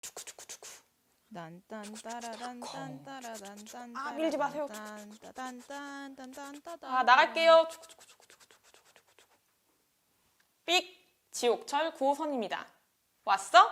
추쿠추쿠추쿠. 딴딴따라단딴따라단딴. 아, 밀지 마세요. 딴딴딴딴딴딴. 아, 나갈게요. 삑! 지옥철 9호선입니다. 왔어?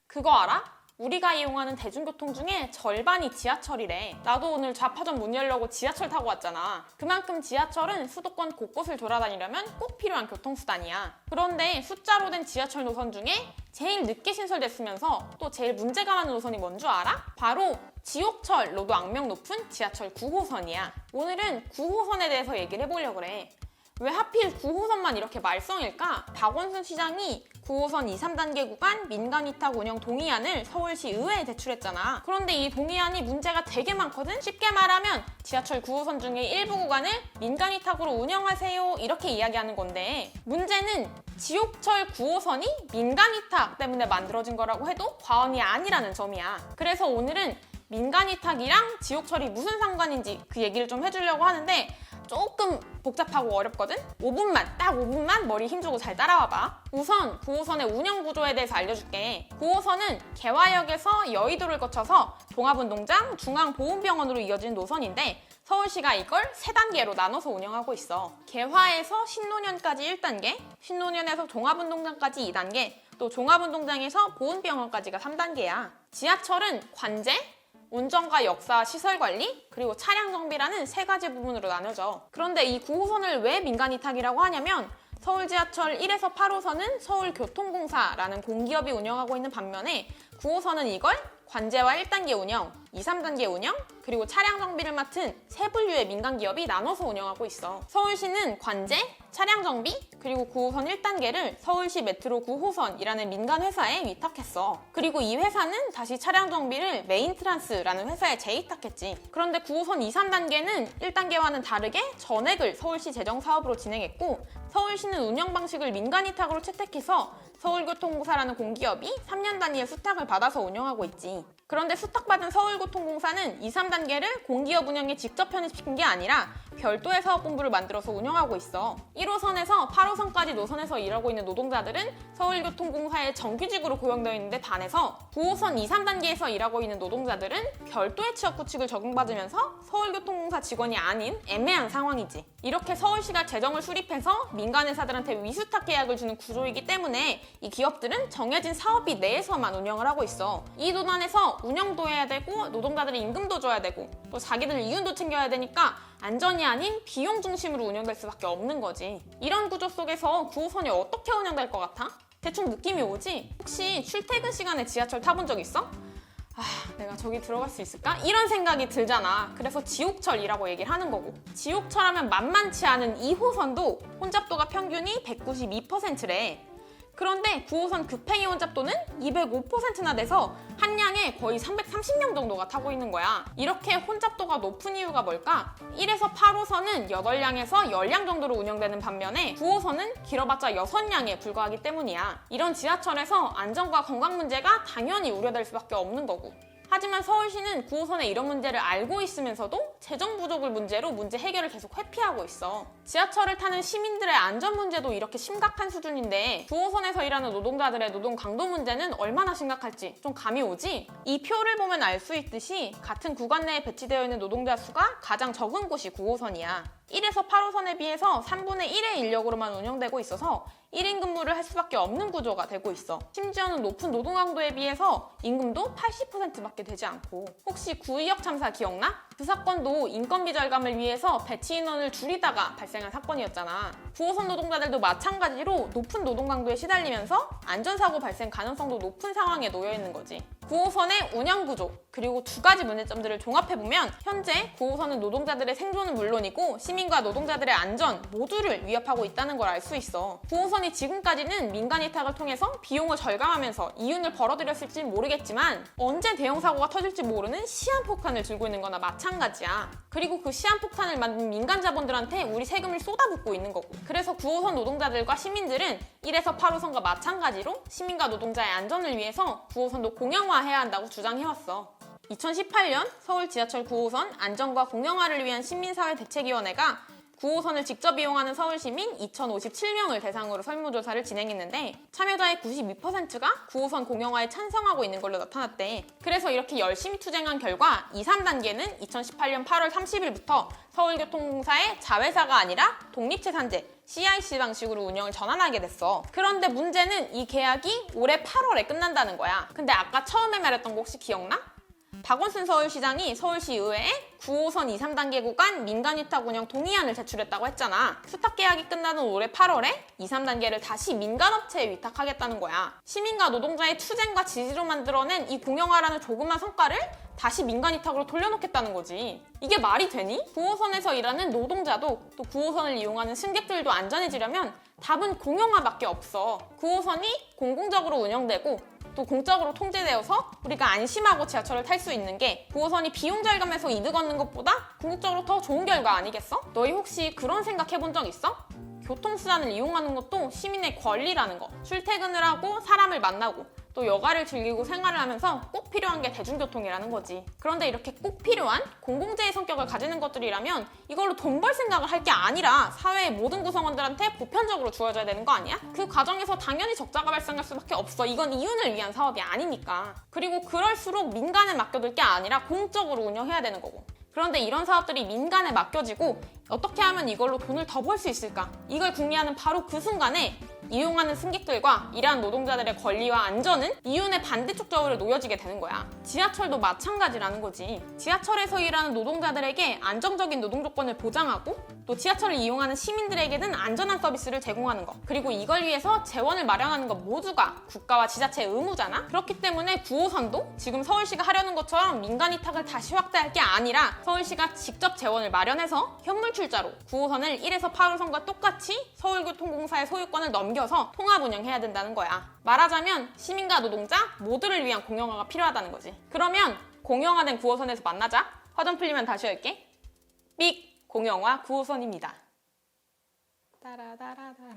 그거 알아? 우리가 이용하는 대중교통 중에 절반이 지하철이래. 나도 오늘 좌파점 문 열려고 지하철 타고 왔잖아. 그만큼 지하철은 수도권 곳곳을 돌아다니려면 꼭 필요한 교통수단이야. 그런데 숫자로 된 지하철 노선 중에 제일 늦게 신설됐으면서 또 제일 문제가 많은 노선이 뭔 줄 알아? 바로 지옥철로도 악명 높은 지하철 9호선이야. 오늘은 9호선에 대해서 얘기를 해보려고 그래. 왜 하필 9호선만 이렇게 말썽일까? 박원순 시장이 9호선 2, 3단계 구간 민간 위탁 운영 동의안을 서울시 의회에 제출했잖아. 그런데 이 동의안이 문제가 되게 많거든? 쉽게 말하면 지하철 9호선 중에 일부 구간을 민간 위탁으로 운영하세요 이렇게 이야기하는 건데, 문제는 지옥철 9호선이 민간 위탁 때문에 만들어진 거라고 해도 과언이 아니라는 점이야. 그래서 오늘은 민간 위탁이랑 지옥철이 무슨 상관인지 그 얘기를 좀 해주려고 하는데 조금 복잡하고 어렵거든? 5분만, 딱 5분만 머리 힘주고 잘 따라와봐. 우선 9호선의 운영 구조에 대해서 알려줄게. 9호선은 개화역에서 여의도를 거쳐서 종합운동장, 중앙보훈병원으로 이어지는 노선인데 서울시가 이걸 3단계로 나눠서 운영하고 있어. 개화에서 신논현까지 1단계, 신논현에서 종합운동장까지 2단계, 또 종합운동장에서 보훈병원까지가 3단계야. 지하철은 관제, 운전과 역사, 시설관리, 그리고 차량 정비라는 3가지 부분으로 나눠져. 그런데 이 9호선을 왜 민간 위탁이라고 하냐면 서울지하철 1에서 8호선은 서울교통공사라는 공기업이 운영하고 있는 반면에 9호선은 이걸 관제와 1단계 운영, 2, 3단계 운영, 그리고 차량 정비를 맡은 세 분류의 민간 기업이 나눠서 운영하고 있어. 서울시는 관제, 차량 정비, 그리고 9호선 1단계를 서울시 메트로 9호선이라는 민간 회사에 위탁했어. 그리고 이 회사는 다시 차량 정비를 메인트란스라는 회사에 재위탁했지. 그런데 9호선 2, 3단계는 1단계와는 다르게 전액을 서울시 재정사업으로 진행했고, 서울시는 운영 방식을 민간 위탁으로 채택해서 서울교통공사라는 공기업이 3년 단위의 수탁을 받아서 운영하고 있지. 그런데 수탁받은 서울교통공사는 2, 3단계를 공기업 운영에 직접 편입시킨 게 아니라 별도의 사업본부를 만들어서 운영하고 있어. 1호선에서 8호선까지 노선에서 일하고 있는 노동자들은 서울교통공사의 정규직으로 고용되어 있는데 반해서 9호선 2, 3단계에서 일하고 있는 노동자들은 별도의 취업규칙을 적용받으면서 서울교통공사 직원이 아닌 애매한 상황이지. 이렇게 서울시가 재정을 수립해서 민간 회사들한테 위수탁 계약을 주는 구조이기 때문에 이 기업들은 정해진 사업비 내에서만 운영을 하고 있어. 이 도단에서 운영도 해야 되고 노동자들의 임금도 줘야 되고 또 자기들 이윤도 챙겨야 되니까 안전이 아닌 비용 중심으로 운영될 수밖에 없는 거지. 이런 구조 속에서 9호선이 어떻게 운영될 것 같아? 대충 느낌이 오지? 혹시 출퇴근 시간에 지하철 타본 적 있어? 내가 저기 들어갈 수 있을까? 이런 생각이 들잖아. 그래서 지옥철이라고 얘기를 하는 거고, 지옥철하면 만만치 않은 2호선도 혼잡도가 평균이 192%래. 그런데 9호선 급행이 혼잡도는 205%나 돼서 한 량에 거의 330명 정도가 타고 있는 거야. 이렇게 혼잡도가 높은 이유가 뭘까? 1에서 8호선은 8량에서 10량 정도로 운영되는 반면에 9호선은 길어봤자 6량에 불과하기 때문이야. 이런 지하철에서 안전과 건강 문제가 당연히 우려될 수밖에 없는 거고. 하지만 서울시는 9호선의 이런 문제를 알고 있으면서도 재정 부족을 문제로 문제 해결을 계속 회피하고 있어. 지하철을 타는 시민들의 안전 문제도 이렇게 심각한 수준인데 9호선에서 일하는 노동자들의 노동 강도 문제는 얼마나 심각할지 좀 감이 오지? 이 표를 보면 알 수 있듯이 같은 구간 내에 배치되어 있는 노동자 수가 가장 적은 곳이 9호선이야. 1에서 8호선에 비해서 3분의 1의 인력으로만 운영되고 있어서 1인 근무를 할 수밖에 없는 구조가 되고 있어. 심지어는 높은 노동 강도에 비해서 임금도 80%밖에 되지 않고. 혹시 구의역 참사 기억나? 그 사건도 인건비 절감을 위해서 배치 인원을 줄이다가 발생한 사건이었잖아. 9호선 노동자들도 마찬가지로 높은 노동 강도에 시달리면서 안전사고 발생 가능성도 높은 상황에 놓여 있는 거지. 9호선의 운영 구조, 그리고 2가지 문제점들을 종합해보면 현재 9호선은 노동자들의 생존은 물론이고 시민과 노동자들의 안전 모두를 위협하고 있다는 걸 알 수 있어. 9호선이 지금까지는 민간 위탁을 통해서 비용을 절감하면서 이윤을 벌어들였을지 모르겠지만 언제 대형 사고가 터질지 모르는 시한폭탄을 들고 있는 거나 마찬가지야. 그리고 그 시한폭탄을 만든 민간 자본들한테 우리 세금을 쏟아붓고 있는 거고. 그래서 9호선 노동자들과 시민들은 1에서 8호선과 마찬가지로 시민과 노동자의 안전을 위해서 9호선도 공영화해야 한다고 주장해왔어. 2018년 서울 지하철 9호선 안전과 공영화를 위한 시민사회 대책위원회가 9호선을 직접 이용하는 서울시민 2,057명을 대상으로 설문조사를 진행했는데 참여자의 92%가 9호선 공영화에 찬성하고 있는 걸로 나타났대. 그래서 이렇게 열심히 투쟁한 결과 2, 3단계는 2018년 8월 30일부터 서울교통공사의 자회사가 아니라 독립채산제 CIC 방식으로 운영을 전환하게 됐어. 그런데 문제는 이 계약이 올해 8월에 끝난다는 거야. 근데 아까 처음에 말했던 거 혹시 기억나? 박원순 서울시장이 서울시의회에 9호선 2, 3단계 구간 민간위탁 운영 동의안을 제출했다고 했잖아. 수탁 계약이 끝나는 올해 8월에 2, 3단계를 다시 민간업체에 위탁하겠다는 거야. 시민과 노동자의 투쟁과 지지로 만들어낸 이 공영화라는 조그만 성과를 다시 민간위탁으로 돌려놓겠다는 거지. 이게 말이 되니? 9호선에서 일하는 노동자도 또 9호선을 이용하는 승객들도 안전해지려면 답은 공영화밖에 없어. 9호선이 공공적으로 운영되고 또 공적으로 통제되어서 우리가 안심하고 지하철을 탈 수 있는 게 9호선이 비용 절감해서 이득 얻는 것보다 궁극적으로 더 좋은 결과 아니겠어? 너희 혹시 그런 생각 해본 적 있어? 교통수단을 이용하는 것도 시민의 권리라는 거. 출퇴근을 하고 사람을 만나고 또 여가를 즐기고 생활을 하면서 꼭 필요한 게 대중교통이라는 거지. 그런데 이렇게 꼭 필요한 공공재의 성격을 가지는 것들이라면 이걸로 돈 벌 생각을 할 게 아니라 사회의 모든 구성원들한테 보편적으로 주어져야 되는 거 아니야? 그 과정에서 당연히 적자가 발생할 수밖에 없어. 이건 이윤을 위한 사업이 아니니까. 그리고 그럴수록 민간에 맡겨둘 게 아니라 공적으로 운영해야 되는 거고. 그런데 이런 사업들이 민간에 맡겨지고 어떻게 하면 이걸로 돈을 더 벌 수 있을까? 이걸 궁리하는 바로 그 순간에 이용하는 승객들과 일하는 노동자들의 권리와 안전은 이윤의 반대쪽 저울에 놓여지게 되는 거야. 지하철도 마찬가지라는 거지. 지하철에서 일하는 노동자들에게 안정적인 노동 조건을 보장하고 또 지하철을 이용하는 시민들에게는 안전한 서비스를 제공하는 것. 그리고 이걸 위해서 재원을 마련하는 것 모두가 국가와 지자체의 의무잖아? 그렇기 때문에 9호선도 지금 서울시가 하려는 것처럼 민간 위탁을 다시 확대할 게 아니라 서울시가 직접 재원을 마련해서 현물 출자로 9호선을 1에서 8호선과 똑같이 서울교통공사의 소유권을 넘겨서 통합 운영해야 된다는 거야. 말하자면 시민과 노동자 모두를 위한 공영화가 필요하다는 거지. 그러면 공영화된 9호선에서 만나자. 화좀 풀리면 다시 할게. 삑! 공영화 9호선입니다. 따라따라따라.